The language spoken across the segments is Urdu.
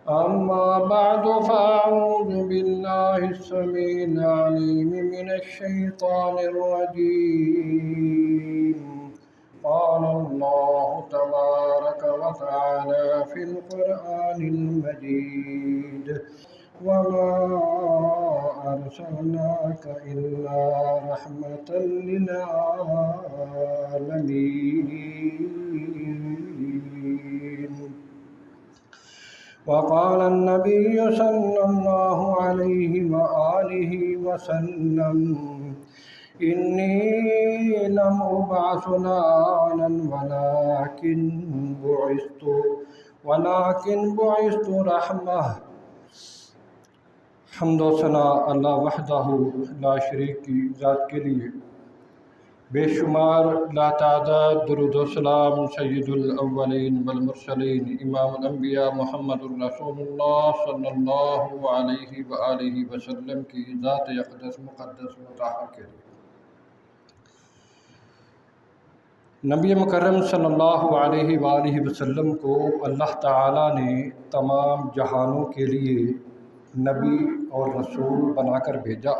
أما بعد فأعوذ بالله السميع العليم من الشيطان الرجيم. قال الله تبارك وتعالى في القرآن المجيد: وما أرسلناك إلا رحمة للعالمين. وقال النبي صلى الله عليه وآله وسلم: إني لم أبعث لعانا ولكن بعثت رحمة. حمد و ثنا اللہ وحدہ لا شریک کی ذات کے لیے، بے شمار لا تعداد درود و سلام سید الاولین والمرسلین امام الانبیاء محمد الرسول اللہ صلی اللہ علیہ وآلہ وسلم کی ذات اقدس مقدس مطہر کے لیے۔ نبی مکرم صلی اللہ علیہ وآلہ وسلم کو اللہ تعالیٰ نے تمام جہانوں کے لیے نبی اور رسول بنا کر بھیجا،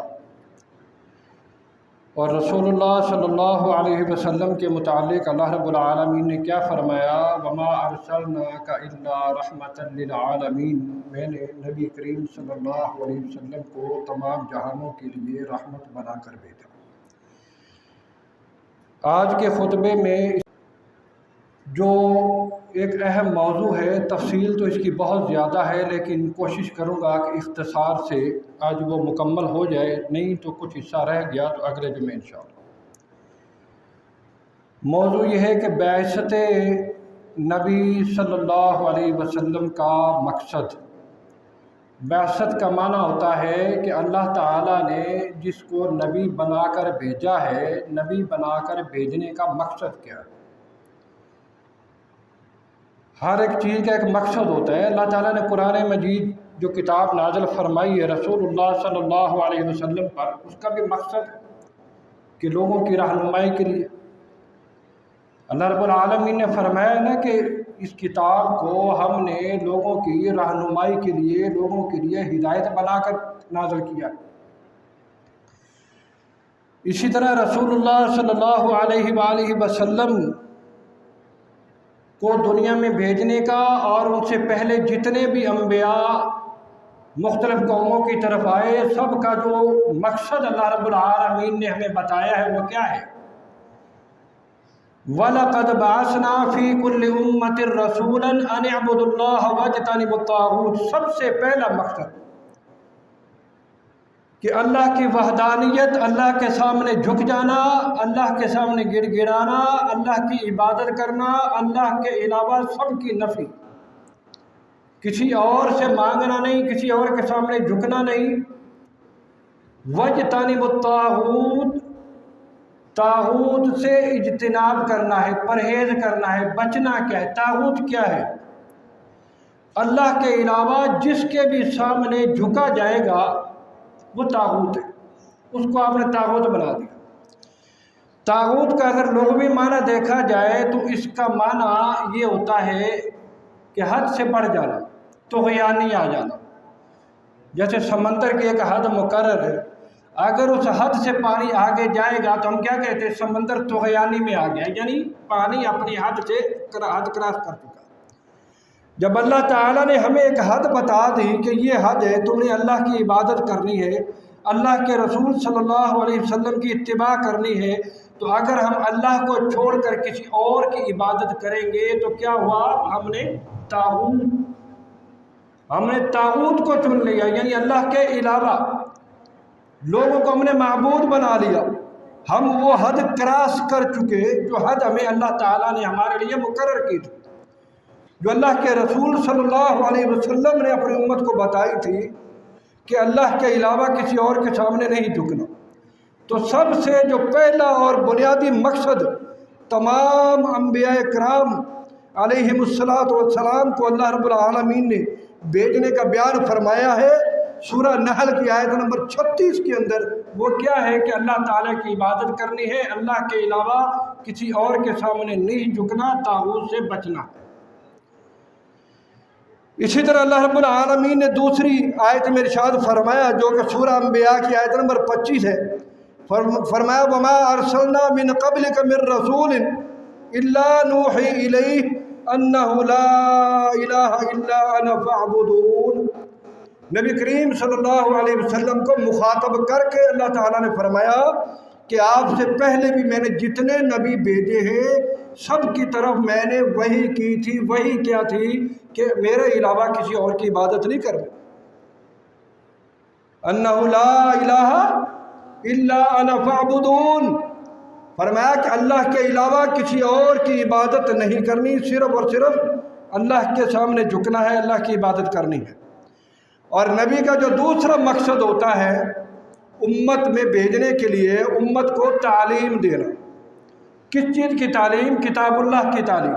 اور رسول اللہ صلی اللہ علیہ وسلم کے متعلق اللہ رب العالمین نے کیا فرمایا؟ وما ارسلناک الا رحمۃ للعالمین، میں نے نبی کریم صلی اللہ علیہ وسلم کو تمام جہانوں کے لیے رحمت بنا کر بھیجا۔ آج کے خطبے میں جو ایک اہم موضوع ہے، تفصیل تو اس کی بہت زیادہ ہے، لیکن کوشش کروں گا کہ اختصار سے آج وہ مکمل ہو جائے، نہیں تو کچھ حصہ رہ گیا تو اگلے جمعے انشاءاللہ۔ موضوع یہ ہے کہ بعثت نبی صلی اللہ علیہ وسلم کا مقصد۔ بعثت کا معنی ہوتا ہے کہ اللہ تعالیٰ نے جس کو نبی بنا کر بھیجا ہے، نبی بنا کر بھیجنے کا مقصد کیا ہے۔ ہر ایک چیز کا ایک مقصد ہوتا ہے۔ اللہ تعالیٰ نے قرآن مجید جو کتاب نازل فرمائی ہے رسول اللہ صلی اللہ علیہ وسلم پر، اس کا بھی مقصد ہے کہ لوگوں کی رہنمائی کے لیے۔ اللہ رب العالمین نے فرمایا نا کہ اس کتاب کو ہم نے لوگوں کی رہنمائی کے لیے، لوگوں کے لیے ہدایت بنا کر نازل کیا۔ اسی طرح رسول اللہ صلی اللہ علیہ وآلہ وسلم کو دنیا میں بھیجنے کا، اور ان سے پہلے جتنے بھی انبیاء مختلف قوموں کی طرف آئے، سب کا جو مقصد اللہ رب العالمین نے ہمیں بتایا ہے وہ کیا ہے؟ وَلَقَدْ بَعَثْنَا فِي كُلِّ أُمَّةٍ رَسُولًا أَنِ اعْبُدُوا اللَّهَ وَاجْتَنِبُوا الطَّاغُوتَ۔ سب سے پہلا مقصد کہ اللہ کی وحدانیت، اللہ کے سامنے جھک جانا، اللہ کے سامنے گڑ گڑانا، اللہ کی عبادت کرنا، اللہ کے علاوہ سب کی نفی، کسی اور سے مانگنا نہیں، کسی اور کے سامنے جھکنا نہیں۔ وَاجْتَنِبُوا الطَّاغُوتَ، طاغوت سے اجتناب کرنا ہے، پرہیز کرنا ہے، بچنا کیا ہے؟ طاغوت کیا ہے؟ اللہ کے علاوہ جس کے بھی سامنے جھکا جائے گا وہ طاغوت ہے، اس کو آپ نے طاغوت بنا دیا۔ طاغوت کا اگر لغوی معنی دیکھا جائے تو اس کا معنی یہ ہوتا ہے کہ حد سے بڑھ جانا، طغیانی آ جانا۔ جیسے سمندر کی ایک حد مقرر ہے، اگر اس حد سے پانی آگے جائے گا تو ہم کیا کہتے ہیں؟ سمندر طغیانی میں آ گیا، یعنی پانی اپنی حد سے حد کراس کر چکا۔ جب اللہ تعالیٰ نے ہمیں ایک حد بتا دی کہ یہ حد ہے، تم نے اللہ کی عبادت کرنی ہے، اللہ کے رسول صلی اللہ علیہ وسلم کی اتباع کرنی ہے، تو اگر ہم اللہ کو چھوڑ کر کسی اور کی عبادت کریں گے تو کیا ہوا؟ ہم نے طاغوت کو چن لیا، یعنی اللہ کے علاوہ لوگوں کو ہم نے معبود بنا لیا۔ ہم وہ حد کراس کر چکے جو حد ہمیں اللہ تعالیٰ نے ہمارے لیے مقرر کی تھی، جو اللہ کے رسول صلی اللہ علیہ وسلم نے اپنی امت کو بتائی تھی کہ اللہ کے علاوہ کسی اور کے سامنے نہیں جھکنا۔ تو سب سے جو پہلا اور بنیادی مقصد تمام انبیاء کرام علیہم السلام کو اللہ رب العالمین نے بھیجنے کا بیان فرمایا ہے سورہ نحل کی آیت نمبر 36 کے اندر۔ وہ کیا ہے کہ اللہ تعالیٰ کی عبادت کرنی ہے، اللہ کے علاوہ کسی اور کے سامنے نہیں جھکنا، طاغوت سے بچنا۔ اسی طرح اللہ رب العالمین نے دوسری آیت میں ارشاد فرمایا جو کہ سورہ انبیاء کی آیت نمبر 25 ہے، فرمایا وَمَا أَرْسَلْنَا مِن قَبْلِكَ مِن رَّسُولٍ إِلَّا نُوحِي إِلَيْهِ أَنَّهُ لَا إِلَٰهَ إِلَّا أَنَا فَاعْبُدُونِ۔ نبی کریم صلی اللہ علیہ وسلم کو مخاطب کر کے اللہ تعالیٰ نے فرمایا کہ آپ سے پہلے بھی میں نے جتنے نبی بھیجے ہیں سب کی طرف میں نے وحی کی تھی۔ وحی کیا تھی؟ کہ میرے علاوہ کسی اور کی عبادت نہیں کرنا۔ انہ لا الہ الا انا فاعبدون، فرمایا کہ اللہ کے علاوہ کسی اور کی عبادت نہیں کرنی، صرف اور صرف اللہ کے سامنے جھکنا ہے، اللہ کی عبادت کرنی ہے۔ اور نبی کا جو دوسرا مقصد ہوتا ہے امت میں بھیجنے کے لیے، امت کو تعلیم دینا۔ کس چیز کی تعلیم؟ کتاب اللہ کی تعلیم،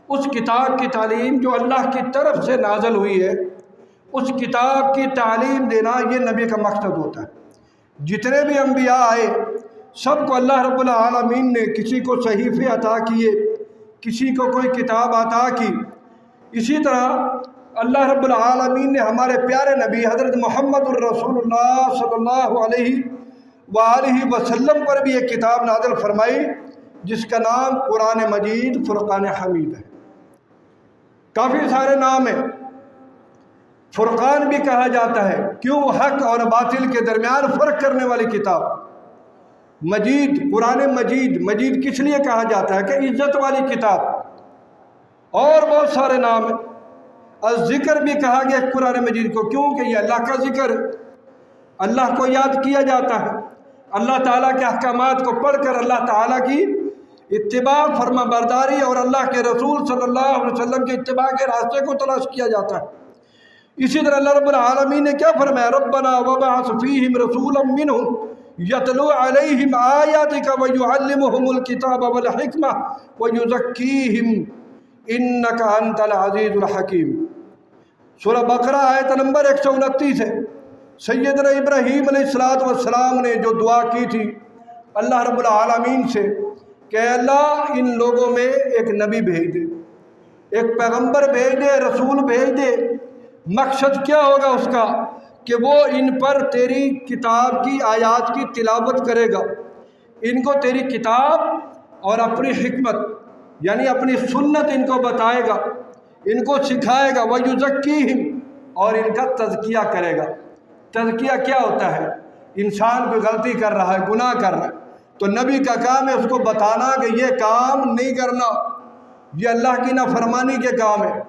اس کتاب کی تعلیم جو اللہ کی طرف سے نازل ہوئی ہے، اس کتاب کی تعلیم دینا یہ نبی کا مقصد ہوتا ہے۔ جتنے بھی انبیاء آئے سب کو اللہ رب العالمین نے کسی کو صحیفے عطا کیے، کسی کو کوئی کتاب عطا کی۔ اسی طرح اللہ رب العالمین نے ہمارے پیارے نبی حضرت محمد الرسول اللہ صلی اللہ علیہ وآلہ وسلم پر بھی ایک کتاب نازل فرمائی جس کا نام قرآن مجید فرقان حمید ہے۔ کافی سارے نام ہیں، فرقان بھی کہا جاتا ہے، کیوں؟ حق اور باطل کے درمیان فرق کرنے والی کتاب۔ مجید، قرآن مجید، مجید کس لیے کہا جاتا ہے؟ کہ عزت والی کتاب۔ اور بہت سارے نام ہیں۔ الذکر بھی کہا گیا قرآن مجید کو، کیوں؟ کہ یہ اللہ کا ذکر، اللہ کو یاد کیا جاتا ہے۔ اللہ تعالیٰ کے احکامات کو پڑھ کر اللہ تعالیٰ کی اتباع، فرما برداری اور اللہ کے رسول صلی اللہ علیہ وسلم کے اتباع کے راستے کو تلاش کیا جاتا ہے۔ اسی طرح اللہ رب العالمین نے کیا فرمایا؟ ربنا وبعث فیہم رسولا منہم یتلو علیہم آیاتک ویعلمہم الکتاب والحکمہ ویزکیہم انک انت العزیز الحکیم۔ سورہ بقرہ آیت نمبر 129 ہے۔ سیدنا ابراہیم علیہ السلام نے جو دعا کی تھی اللہ رب العالمین سے کہ اللہ ان لوگوں میں ایک نبی بھیج دے، ایک پیغمبر بھیج دے، رسول بھیج دے۔ مقصد کیا ہوگا اس کا؟ کہ وہ ان پر تیری کتاب کی آیات کی تلاوت کرے گا، ان کو تیری کتاب اور اپنی حکمت یعنی اپنی سنت ان کو بتائے گا، ان کو سکھائے گا۔ وَيُزَكِّيهِمْ، اور ان کا تزکیہ کرے گا۔ تزکیہ کیا ہوتا ہے؟ انسان کوئی غلطی کر رہا ہے، گناہ کر رہا ہے، تو نبی کا کام ہے اس کو بتانا کہ یہ کام نہیں کرنا، یہ اللہ کی نافرمانی کے کام ہے۔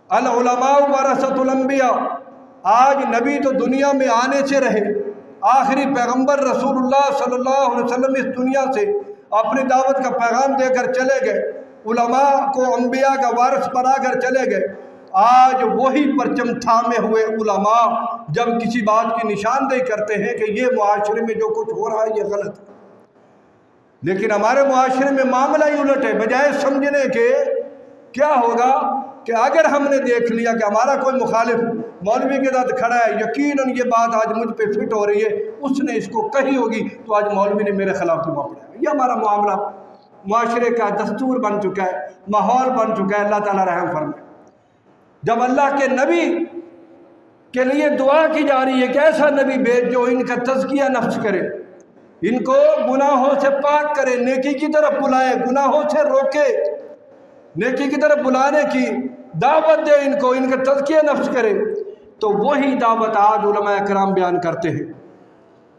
العلماء ورثۃ الانبیاء، آج نبی تو دنیا میں آنے سے رہے، آخری پیغمبر رسول اللہ صلی اللہ علیہ وسلم اس دنیا سے اپنی دعوت کا پیغام دے کر چلے گئے، علماء کو انبیاء کا وارث بنا کر چلے گئے۔ آج وہی پرچم تھامے ہوئے علماء جب کسی بات کی نشاندہی کرتے ہیں کہ یہ معاشرے میں جو کچھ ہو رہا ہے یہ غلط ہے، لیکن ہمارے معاشرے میں معاملہ ہی الٹ ہے۔ بجائے سمجھنے کے کیا ہوگا کہ اگر ہم نے دیکھ لیا کہ ہمارا کوئی مخالف مولوی کے ساتھ کھڑا ہے، یقیناً یہ بات آج مجھ پہ فٹ ہو رہی ہے، اس نے اس کو کہی ہوگی تو آج مولوی نے میرے خلاف دعا پڑھا ہے۔ یہ ہمارا معاملہ معاشرے کا دستور بن چکا ہے، ماحول بن چکا ہے۔ اللہ تعالیٰ رحم فرمائے۔ جب اللہ کے نبی کے لیے دعا کی جا رہی ہے کہ ایسا نبی بھیج جو ان کا تزکیہ نفس کرے، ان کو گناہوں سے پاک کرے، نیکی کی طرف بلائے، گناہوں سے روکے، نیکی کی طرف بلانے کی دعوت دے، ان کو ان کا تزکیہ نفس کرے، تو وہی دعوت آج علماء کرام بیان کرتے ہیں۔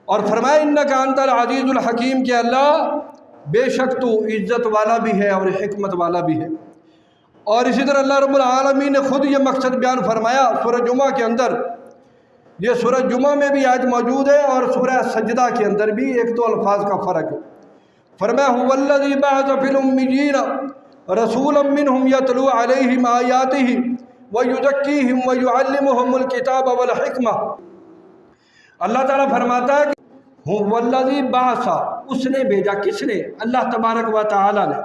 اور فرمائے انکا انت العزیز الحکیم، کہ اللہ بے شک تو عزت والا بھی ہے اور حکمت والا بھی ہے۔ اور اسی طرح اللہ رب العالمین نے خود یہ مقصد بیان فرمایا سورہ جمعہ کے اندر۔ یہ سورہ جمعہ میں بھی آج موجود ہے اور سورہ سجدہ کے اندر بھی ایک دو الفاظ کا فرق ہے۔ فرمایا هو الذی بعث فی الامیین رسولا منہم یتلو علیہم آیاتہ ویزکیہم ویعلمہم الکتاب والحکمہ۔ اللہ تعالیٰ فرماتا ہے کہ هو الذی بعث، اس نے بھیجا، کس نے؟ اللہ تبارک و تعالیٰ نے۔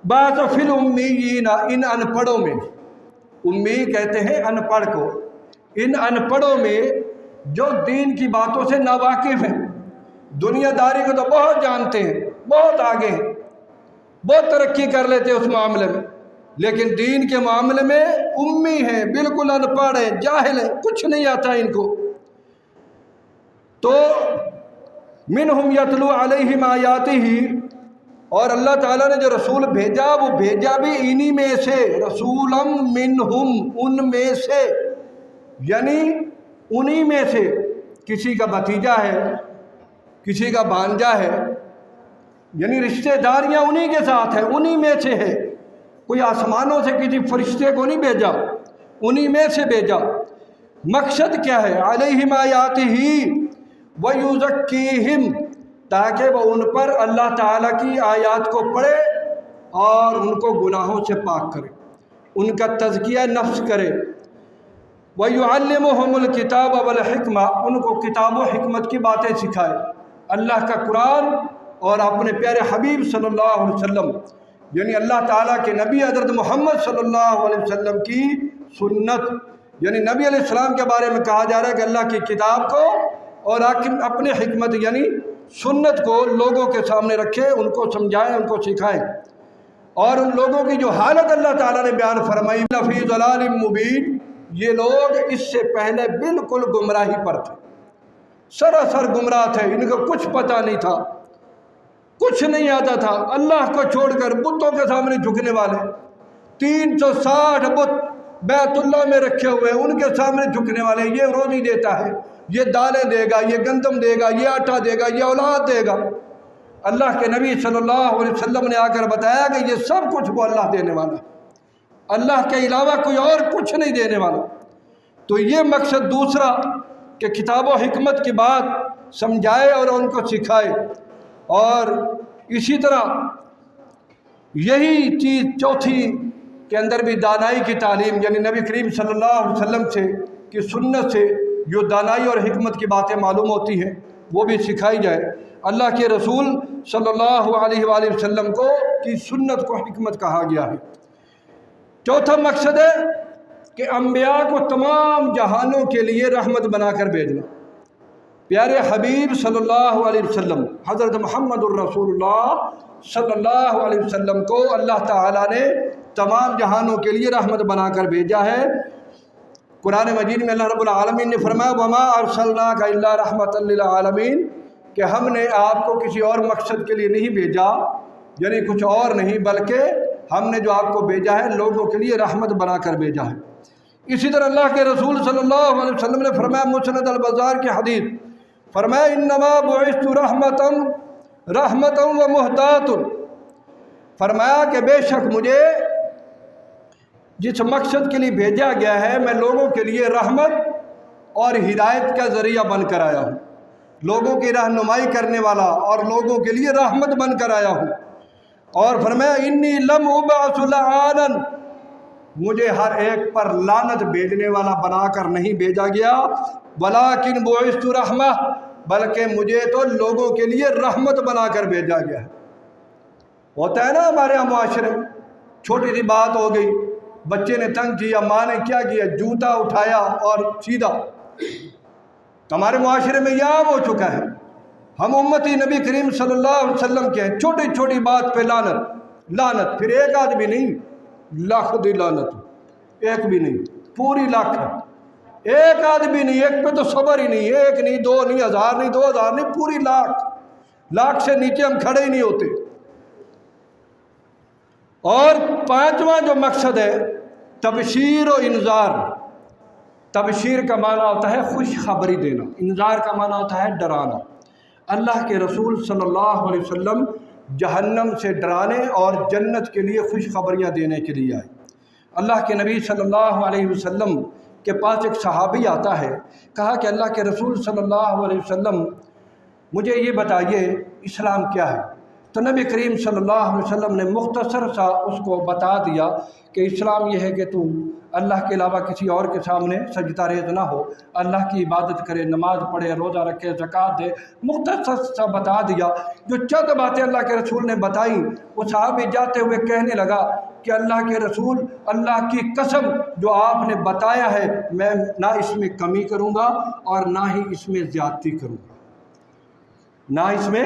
بعث فی الامیین، ان ان پڑھوں میں، امی کہتے ہیں ان پڑھ کو، ان ان پڑھوں میں جو دین کی باتوں سے ناواقف ہیں، دنیا داری کو تو بہت جانتے ہیں، بہت آگے ہیں، بہت ترقی کر لیتے ہیں اس معاملے میں، لیکن دین کے معاملے میں امی ہیں، بالکل ان پڑھ ہیں، جاہل ہیں، کچھ نہیں آتا ان کو۔ تو منہم یتلو علیہم آیاتہ، اور اللہ تعالیٰ نے جو رسول بھیجا وہ بھیجا بھی انہی میں سے، رسولم منہم، ان میں سے، یعنی انہی میں سے، کسی کا بھتیجا ہے، کسی کا بھانجا ہے، یعنی رشتہ داریاں انہی کے ساتھ ہیں، انہی میں سے ہے، کوئی آسمانوں سے کسی فرشتے کو نہیں بھیجا، انہی میں سے بھیجا۔ مقصد کیا ہے؟ علیہم آیاتہ وَيُزَكِّيهِمْ، تاکہ وہ ان پر اللہ تعالیٰ کی آیات کو پڑھے اور ان کو گناہوں سے پاک کرے، ان کا تزکیہ نفس کرے۔ وَيُعَلِّمُهُمُ الْكِتَابَ وَالْحِكْمَةَ، ان کو کتاب و حکمت کی باتیں سکھائے، اللہ کا قرآن اور اپنے پیارے حبیب صلی اللہ علیہ وسلم، یعنی اللہ تعالیٰ کے نبی حضرت محمد صلی اللہ علیہ وسلم کی سنت، یعنی نبی علیہ السلام کے بارے میں کہا جا رہا ہے کہ اللہ کی کتاب کو اور اپنے حکمت یعنی سنت کو لوگوں کے سامنے رکھے، ان کو سمجھائیں، ان کو سکھائیں۔ اور ان لوگوں کی جو حالت اللہ تعالیٰ نے بیان فرمائی، فی ضلال مبین، یہ لوگ اس سے پہلے بالکل گمراہی پر تھے، سراسر گمراہ تھے، ان کو کچھ پتہ نہیں تھا، کچھ نہیں آتا تھا، اللہ کو چھوڑ کر بتوں کے سامنے جھکنے والے، 360 بت بیت اللہ میں رکھے ہوئے، ان کے سامنے جھکنے والے، یہ روزی دیتا ہے، یہ دالیں دے گا، یہ گندم دے گا، یہ آٹا دے گا، یہ اولاد دے گا۔ اللہ کے نبی صلی اللہ علیہ وسلم نے آ کر بتایا کہ یہ سب کچھ وہ اللہ دینے والا ہے، اللہ کے علاوہ کوئی اور کچھ نہیں دینے والا۔ تو یہ مقصد دوسرا کہ کتاب و حکمت کی بات سمجھائے اور ان کو سکھائے، اور اسی طرح یہی چیز چوتھی کے اندر بھی دانائی کی تعلیم، یعنی نبی کریم صلی اللہ علیہ وسلم سے کی سنت سے جو دانائی اور حکمت کی باتیں معلوم ہوتی ہیں وہ بھی سکھائی جائے۔ اللہ کے رسول صلی اللہ علیہ وآلہ وسلم کو کی سنت کو حکمت کہا گیا ہے۔ چوتھا مقصد ہے کہ انبیاء کو تمام جہانوں کے لیے رحمت بنا کر بھیجنا۔ پیارے حبیب صلی اللہ علیہ وسلم حضرت محمد الرسول اللہ صلی اللہ علیہ وسلم کو اللہ تعالیٰ نے تمام جہانوں کے لیے رحمت بنا کر بھیجا ہے۔ قرآن مجید میں اللہ رب العالمین نے فرمایا وَمَا أَرْسَلْنَاكَ إِلَّا رَحْمَةً لِلْعَالَمِينَ، کہ ہم نے آپ کو کسی اور مقصد کے لیے نہیں بھیجا، یعنی کچھ اور نہیں، بلکہ ہم نے جو آپ کو بھیجا ہے لوگوں کے لیے رحمت بنا کر بھیجا ہے۔ اسی طرح اللہ کے رسول صلی اللہ علیہ وسلم نے فرمایا مسند البزار کی حدیث، فرمایا انما بعثت رحمتا ومہداۃ، فرمایا کہ بے شک مجھے جس مقصد کے لیے بھیجا گیا ہے میں لوگوں کے لیے رحمت اور ہدایت کا ذریعہ بن کر آیا ہوں، لوگوں کی رہنمائی کرنے والا اور لوگوں کے لیے رحمت بن کر آیا ہوں۔ اور فرمایا انی لم ابعث لعانا، مجھے ہر ایک پر لعنت بھیجنے والا بنا کر نہیں بھیجا گیا، ولکن بعثت رحمہ، بلکہ مجھے تو لوگوں کے لیے رحمت بنا کر بھیجا گیا ہے۔ ہوتا ہے نا ہمارے یہاں معاشرے میں، چھوٹی سی بات ہو گئی، بچے نے تنگ کیا، ماں نے کیا کیا، جوتا اٹھایا اور سیدھا، ہمارے معاشرے میں یہ عام ہو چکا ہے۔ ہم امتی نبی کریم صلی اللہ علیہ وسلم کے ہیں، چھوٹی چھوٹی بات پہ لعنت، پھر ایک آدمی نہیں، لاکھ دی لعنت، ایک بھی نہیں، پوری لاکھ ہے، ایک آدمی نہیں، ایک پہ تو صبر ہی نہیں، ایک نہیں، دو نہیں، ہزار نہیں، 2000 نہیں، پوری لاکھ سے نیچے ہم کھڑے ہی نہیں ہوتے۔ اور پانچواں جو مقصد ہے تبشیر و انذار۔ تبشیر کا معنی ہوتا ہے خوشخبری دینا، انذار کا معنی ہوتا ہے ڈرانا۔ اللہ کے رسول صلی اللہ علیہ وسلم جہنم سے ڈرانے اور جنت کے لیے خوشخبریاں دینے کے لیے آئے۔ اللہ کے نبی صلی اللہ علیہ وسلم کے پاس ایک صحابی آتا ہے، کہا کہ اللہ کے رسول صلی اللہ علیہ وسلم مجھے یہ بتائیے اسلام کیا ہے؟ تو نبی کریم صلی اللہ علیہ وسلم نے مختصر سا اس کو بتا دیا کہ اسلام یہ ہے کہ تو اللہ کے علاوہ کسی اور کے سامنے سجدہ ریز نہ ہو، اللہ کی عبادت کرے، نماز پڑھے، روزہ رکھے، زکوٰۃ دے، مختصر سا بتا دیا۔ جو چند باتیں اللہ کے رسول نے بتائیں، وہ صحابی جاتے ہوئے کہنے لگا کہ اللہ کے رسول، اللہ کی قسم جو آپ نے بتایا ہے میں نہ اس میں کمی کروں گا اور نہ ہی اس میں زیادتی کروں گا، نہ اس میں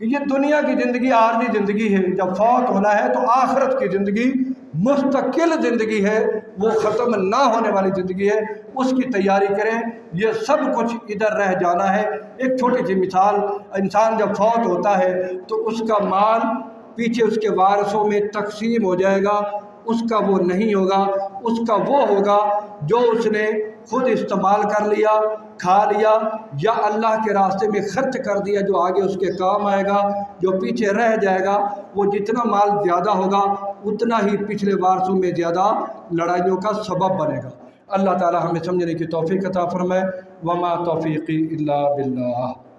کہ یہ دنیا کی زندگی عارضی زندگی ہے، جب فوت ہونا ہے تو آخرت کی زندگی مستقل زندگی ہے، وہ ختم نہ ہونے والی زندگی ہے، اس کی تیاری کریں۔ یہ سب کچھ ادھر رہ جانا ہے۔ ایک چھوٹی سی مثال، انسان جب فوت ہوتا ہے تو اس کا مال پیچھے اس کے وارثوں میں تقسیم ہو جائے گا، اس کا وہ نہیں ہوگا، اس کا وہ ہوگا جو اس نے خود استعمال کر لیا، کھا لیا، یا اللہ کے راستے میں خرچ کر دیا جو آگے اس کے کام آئے گا۔ جو پیچھے رہ جائے گا وہ جتنا مال زیادہ ہوگا اتنا ہی پچھلے وارثوں میں زیادہ لڑائیوں کا سبب بنے گا۔ اللہ تعالی ہمیں سمجھنے کی توفیق عطا فرمائے۔ وما توفیقی الا باللہ۔